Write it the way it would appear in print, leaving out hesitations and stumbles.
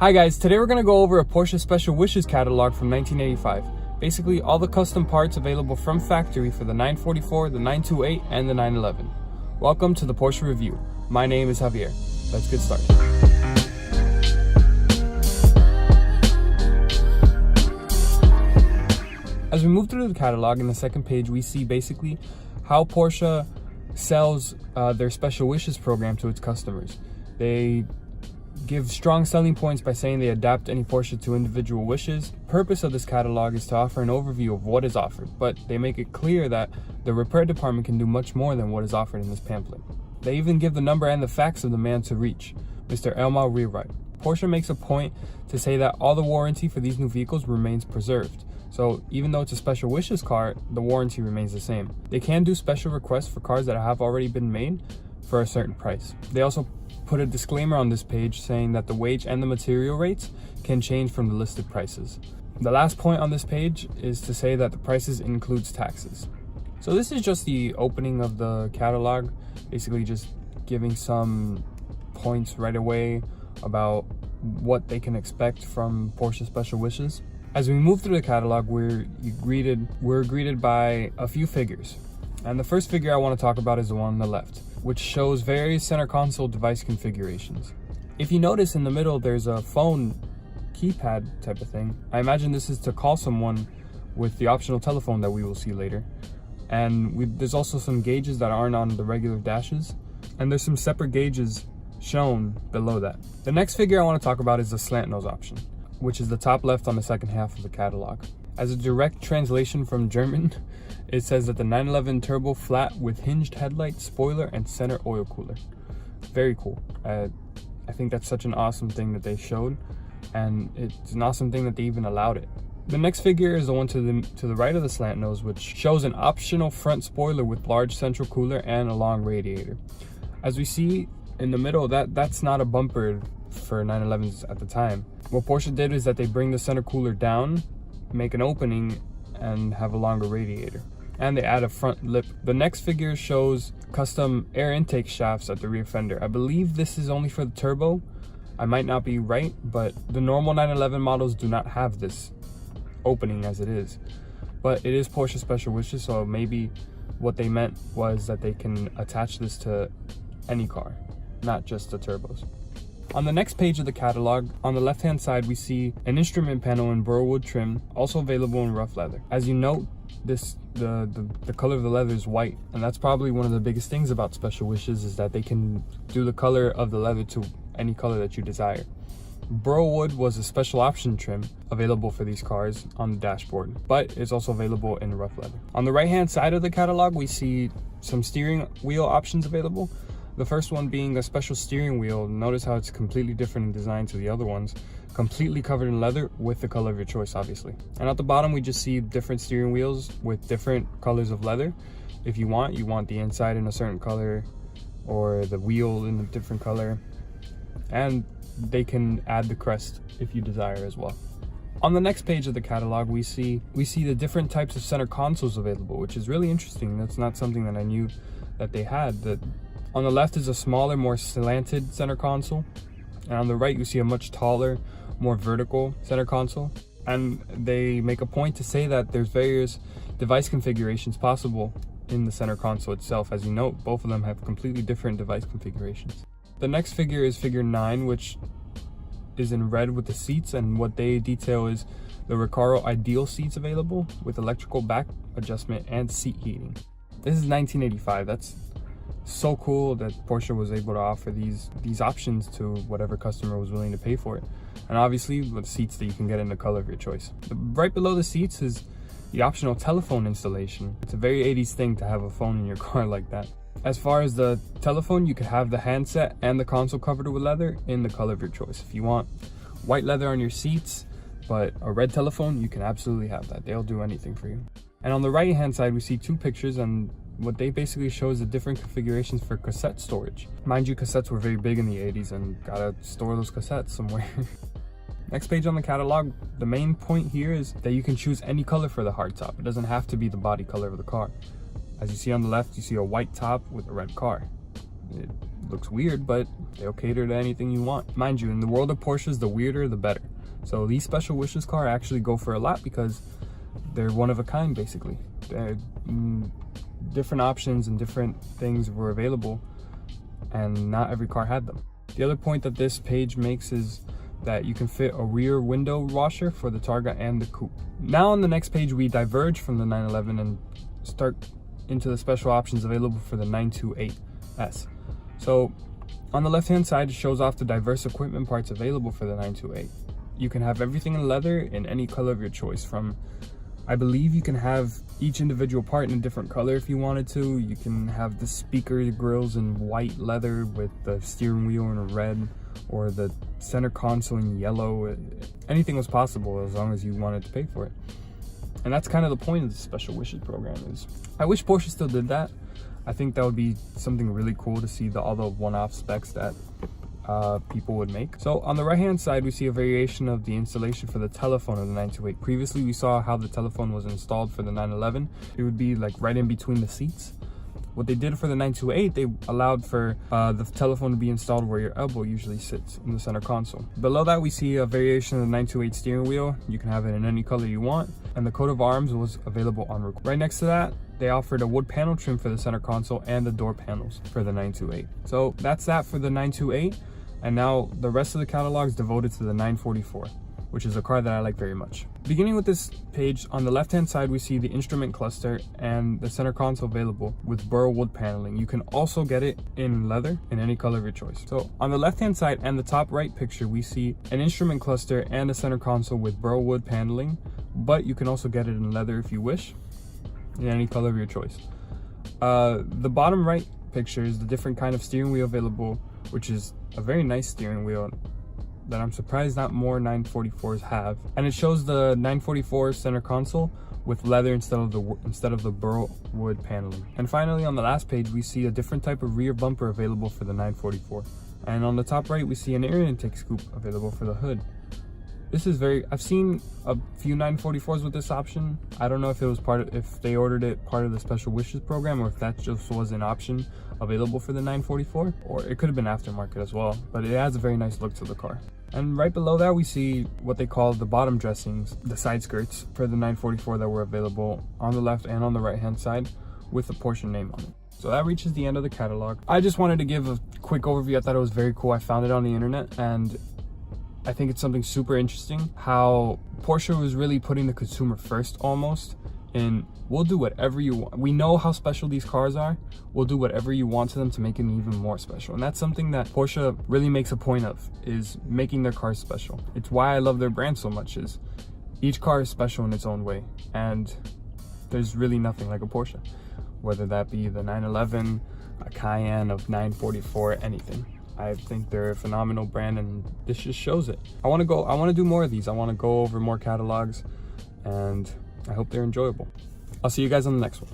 Hi guys, today we're going to go over a Porsche Special Wishes catalog from 1985. Basically all the custom parts available from factory for the 944, the 928, and the 911. Welcome to the Porsche Review. My name is Javier. Let's get started. As we move through the catalog, in the second page we see basically how Porsche sells their Special Wishes program to its customers. They give strong selling points by saying they adapt any Porsche to individual wishes. The purpose of this catalog is to offer an overview of what is offered, but they make it clear that the repair department can do much more than what is offered in this pamphlet. They even give the number and the fax of the man to reach, Mr. Elmar Rewrite. Porsche makes a point to say that all the warranty for these new vehicles remains preserved. So even though it's a Special Wishes car, the warranty remains the same. They can do special requests for cars that have already been made for a certain price. They also put a disclaimer on this page saying that the wage and the material rates can change from the listed prices. The last point on this page is to say that the prices includes taxes. So this is just the opening of the catalog, basically just giving some points right away about what they can expect from Porsche Special Wishes. As we move through the catalog, we're greeted by a few figures. And the first figure I want to talk about is the one on the left, which shows various center console device configurations. If you notice in the middle, there's a phone keypad type of thing. I imagine this is to call someone with the optional telephone that we will see later. And there's also some gauges that aren't on the regular dashes. And there's some separate gauges shown below that. The next figure I want to talk about is the slant nose option, which is the top left on the second half of the catalog. As a direct translation from German, it says that the 911 Turbo flat with hinged headlights, spoiler, and center oil cooler. Very cool. I think that's such an awesome thing that they showed, and it's an awesome thing that they even allowed it. The next figure is the one to the right of the slant nose, which shows an optional front spoiler with large central cooler and a long radiator. As we see in the middle, that's not a bumper for 911s at the time. What Porsche did is that they bring the center cooler down, make an opening, and have a longer radiator. And they add a front lip. The next figure shows custom air intake shafts at the rear fender. I believe this is only for the turbo. I might not be right, but the normal 911 models do not have this opening as it is. But it is Porsche Special Wishes, so maybe what they meant was that they can attach this to any car, not just the turbos. On the next page of the catalog, on the left-hand side, we see an instrument panel in Burl wood trim, also available in rough leather. As you note, the color of the leather is white, and that's probably one of the biggest things about Special Wishes is that they can do the color of the leather to any color that you desire. Burl wood was a special option trim available for these cars on the dashboard, but it's also available in rough leather. On the right-hand side of the catalog, we see some steering wheel options available. The first one being a special steering wheel. Notice how it's completely different in design to the other ones. Completely covered in leather with the color of your choice, obviously. And at the bottom, we just see different steering wheels with different colors of leather. If you want the inside in a certain color or the wheel in a different color. And they can add the crest if you desire as well. On the next page of the catalog, we see the different types of center consoles available, which is really interesting. That's not something that I knew that they had. On the left is a smaller, more slanted center console, and on the right you see a much taller, more vertical center console. And they make a point to say that there's various device configurations possible in the center console itself. As you note, both of them have completely different device configurations. The next figure is figure 9, which is in red with the seats, and what they detail is the Recaro Ideal seats available with electrical back adjustment and seat heating. This is 1985. That's so cool that Porsche was able to offer these options to whatever customer was willing to pay for it. And obviously with seats that you can get in the color of your choice. Right below the seats is the optional telephone installation. It's a very 80s thing to have a phone in your car like that. As far as the telephone, you could have the handset and the console covered with leather in the color of your choice. If you want white leather on your seats but a red telephone, you can absolutely have that. They'll do anything for you. And on the right hand side, we see two pictures, and what they basically show is the different configurations for cassette storage. Mind you, cassettes were very big in the 80s and gotta store those cassettes somewhere. Next page on the catalog, the main point here is that you can choose any color for the hardtop. It doesn't have to be the body color of the car. As you see on the left, you see a white top with a red car. looks weird, but they'll cater to anything you want. Mind you, in the world of Porsches, the weirder the better. So these special wishes car actually go for a lot because they're one of a kind, basically. Different options and different things were available, and not every car had them. The other point that this page makes is that you can fit a rear window washer for the Targa and the Coupe. Now on the next page, we diverge from the 911 and start into the special options available for the 928S. So on the left hand side, it shows off the diverse equipment parts available for the 928. You can have everything in leather in any color of your choice. From, I believe you can have each individual part in a different color if you wanted to. You can have the speaker grills in white leather with the steering wheel in red, or the center console in yellow. Anything was possible as long as you wanted to pay for it. And that's kind of the point of the special wishes program. Is I wish Porsche still did that. I think that would be something really cool to see, all the one-off specs that people would make. So on the right hand side, we see a variation of the installation for the telephone of the 928. Previously we saw how the telephone was installed for the 911. It would be like right in between the seats. What they did for the 928, they allowed for the telephone to be installed where your elbow usually sits, in the center console. Below that, we see a variation of the 928 steering wheel. You can have it in any color you want, and the coat of arms was available on request. Right next to that, they offered a wood panel trim for the center console and the door panels for the 928. So that's that for the 928, and now the rest of the catalog is devoted to the 944, which is a car that I like very much. Beginning with this page, on the left hand side we see the instrument cluster and the center console available with Burl wood paneling. You can also get it in leather in any color of your choice. So on the left hand side and the top right picture, we see an instrument cluster and a center console with Burl wood paneling, but you can also get it in leather if you wish, in any color of your choice. The bottom right picture is the different kind of steering wheel available, which is a very nice steering wheel that I'm surprised not more 944s have. And it shows the 944 center console with leather instead of the Burl wood paneling. And finally, on the last page, we see a different type of rear bumper available for the 944. And on the top right, we see an air intake scoop available for the hood. This is I've seen a few 944s with this option. I don't know if it was if they ordered it part of the special wishes program, or if that just was an option available for the 944, or it could have been aftermarket as well, but it adds a very nice look to the car. And right below that, we see what they call the bottom dressings, the side skirts for the 944 that were available on the left and on the right hand side with the Porsche name on it. So that reaches the end of the catalog. I just wanted to give a quick overview. I thought it was very cool. I found it on the internet, and I think it's something super interesting how Porsche was really putting the consumer first almost, and we'll do whatever you want. We know how special these cars are. We'll do whatever you want to them to make it even more special. And that's something that Porsche really makes a point of, is making their cars special. It's why I love their brand so much, is each car is special in its own way. And there's really nothing like a Porsche, whether that be the 911, a Cayenne, of 944, anything. I think they're a phenomenal brand, and this just shows it. I want to do more of these. I want to go over more catalogs, and I hope they're enjoyable. I'll see you guys on the next one.